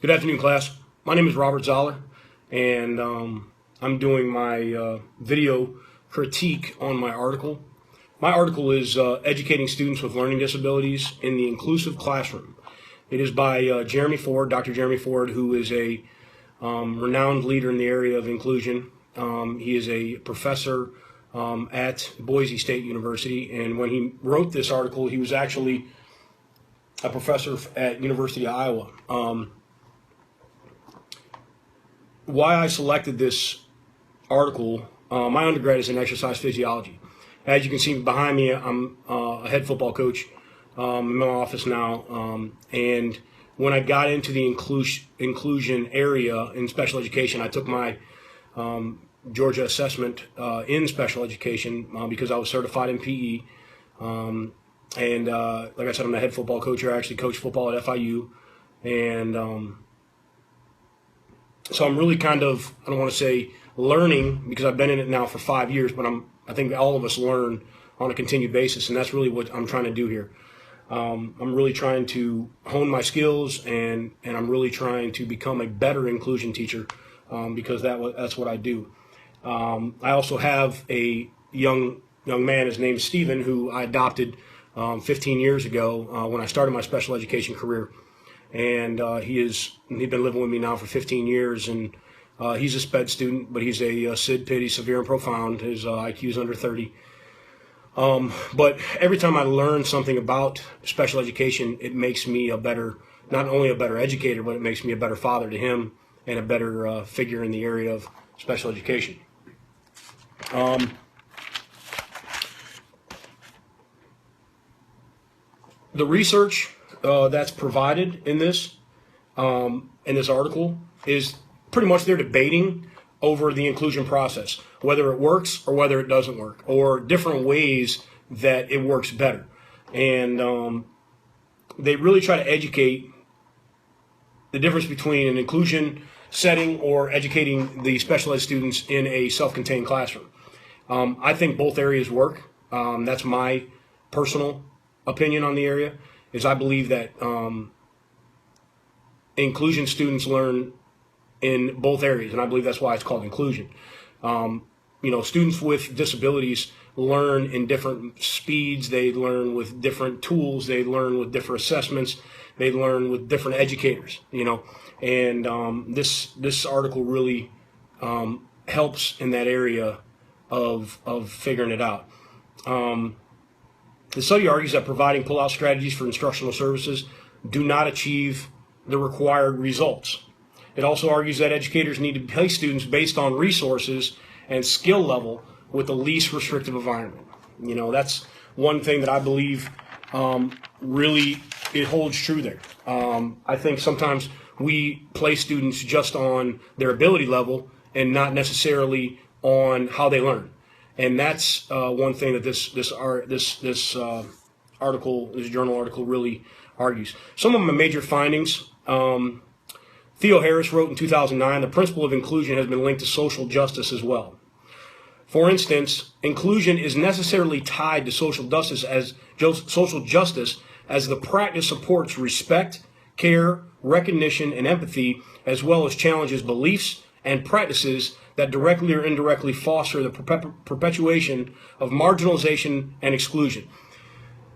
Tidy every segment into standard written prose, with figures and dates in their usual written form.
Good afternoon, class. My name is Robert Zoller, and I'm doing my video critique on my article. My article is Educating Students with Learning Disabilities in the Inclusive Classroom. It is by Jeremy Ford, Dr. Jeremy Ford, who is a renowned leader in the area of inclusion. He is a professor at Boise State University, and when he wrote this article, he was actually a professor at University of Iowa. Why I selected this article, my undergrad is in exercise physiology. As you can see behind me, I'm a head football coach in my office now. And when I got into the inclusion area in special education, I took my Georgia assessment in special education because I was certified in PE. And like I said, I'm a head football coach. I actually coach football at FIU. And so I'm really kind of, I don't want to say learning because I've been in it now for 5 years, but I think all of us learn on a continued basis, and that's really what I'm trying to do here. I'm really trying to hone my skills, and I'm really trying to become a better inclusion teacher because that's what I do. I also have a young man, his name's Steven, who I adopted 15 years ago when I started my special education career. And he's been living with me now for 15 years, and he's a SPED student, but he's a SID PID, severe and profound. His IQ is under 30. But every time I learn something about special education, it makes me not only a better educator, but it makes me a better father to him and a better figure in the area of special education. The research that's provided in this article is pretty much they're debating over the inclusion process, whether it works or whether it doesn't work, or different ways that it works better. And they really try to educate the difference between an inclusion setting or educating the special ed students in a self-contained classroom. I think both areas work. That's my personal opinion on the area. Is I believe that inclusion students learn in both areas, and I believe that's why it's called inclusion. Students with disabilities learn in different speeds. They learn with different tools. They learn with different assessments. They learn with different educators. And this article really helps in that area of figuring it out. The study argues that providing pull-out strategies for instructional services do not achieve the required results. It also argues that educators need to place students based on resources and skill level with the least restrictive environment. That's one thing that I believe really it holds true there. I think sometimes we place students just on their ability level and not necessarily on how they learn. And that's one thing that this journal article really argues. Some of my major findings. Theo Harris wrote in 2009, the principle of inclusion has been linked to social justice as well. For instance, inclusion is necessarily tied to social justice as the practice supports respect, care, recognition, and empathy, as well as challenges beliefs and practices that directly or indirectly foster the perpetuation of marginalization and exclusion.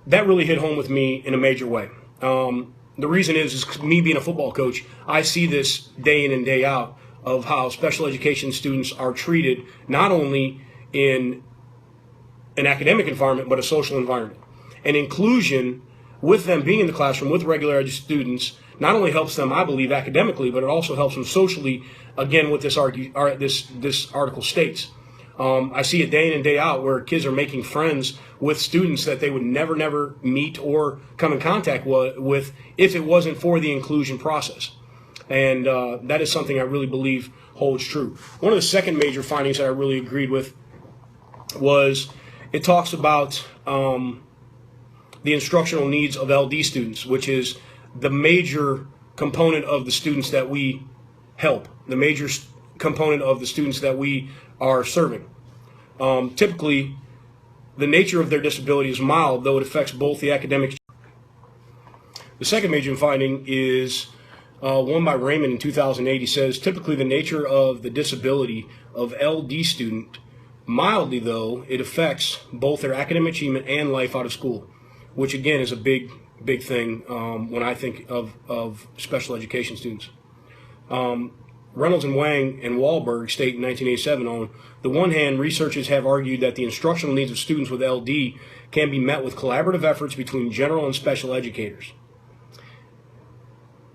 That really hit home with me in a major way. The reason is me being a football coach, I see this day in and day out of how special education students are treated not only in an academic environment, but a social environment. And inclusion, with them being in the classroom with regular ed students, not only helps them, I believe, academically, but it also helps them socially, again, what this article states. I see it day in and day out where kids are making friends with students that they would never meet or come in contact with if it wasn't for the inclusion process. And that is something I really believe holds true. One of the second major findings that I really agreed with was it talks about the instructional needs of LD students, which is the major component of the students that we help, the major component of the students that we are serving. Typically, the nature of their disability is mild, though it affects both the academic. The second major finding is one by Raymond in 2008. He says, typically the nature of the disability of LD student, mildly though, it affects both their academic achievement and life out of school, which again is a big thing when I think of special education students. Reynolds and Wang and Wahlberg state in 1987, on the one hand, researchers have argued that the instructional needs of students with LD can be met with collaborative efforts between general and special educators,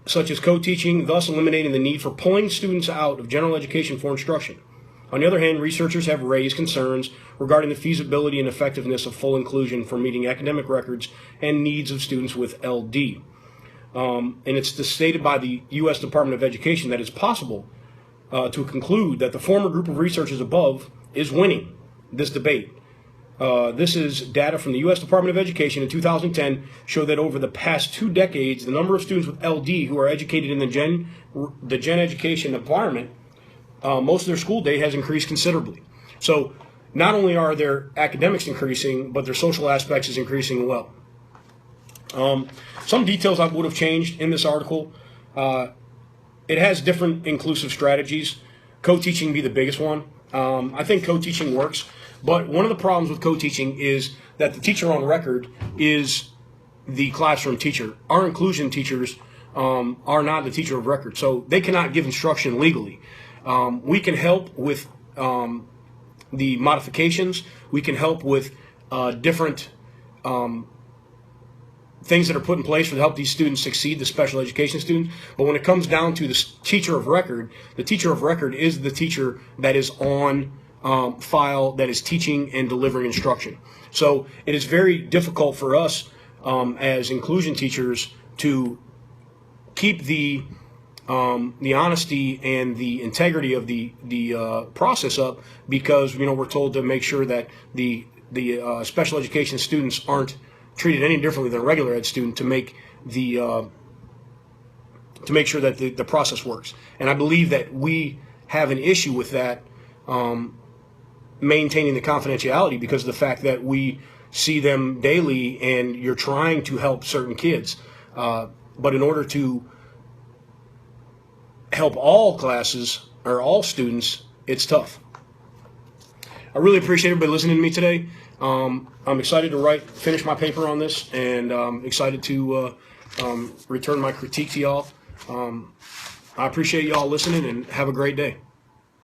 such as co-teaching, thus eliminating the need for pulling students out of general education for instruction. On the other hand, researchers have raised concerns regarding the feasibility and effectiveness of full inclusion for meeting academic records and needs of students with LD. And it's stated by the U.S. Department of Education that it's possible to conclude that the former group of researchers above is winning this debate. This is data from the U.S. Department of Education in 2010 show that over the past 2 decades, the number of students with LD who are educated in the gen education environment, most of their school day has increased considerably. So not only are their academics increasing, but their social aspects is increasing well. Some details I would have changed in this article. It has different inclusive strategies. Co-teaching be the biggest one. I think co-teaching works, but one of the problems with co-teaching is that the teacher on record is the classroom teacher. Our inclusion teachers are not the teacher of record, so they cannot give instruction legally. We can help with the modifications. We can help with different things that are put in place to help these students succeed, the special education students. But when it comes down to the teacher of record, the teacher of record is the teacher that is on file, that is teaching and delivering instruction. So it is very difficult for us as inclusion teachers to keep the honesty and the integrity of the process up, because we're told to make sure that the special education students aren't treated any differently than a regular ed student, to make sure that the process works. And I believe that we have an issue with that, maintaining the confidentiality, because of the fact that we see them daily and you're trying to help certain kids. But in order to help all classes or all students, it's tough. I really appreciate everybody listening to me today. I'm excited to finish my paper on this, and excited to return my critique to y'all. I appreciate y'all listening, and have a great day.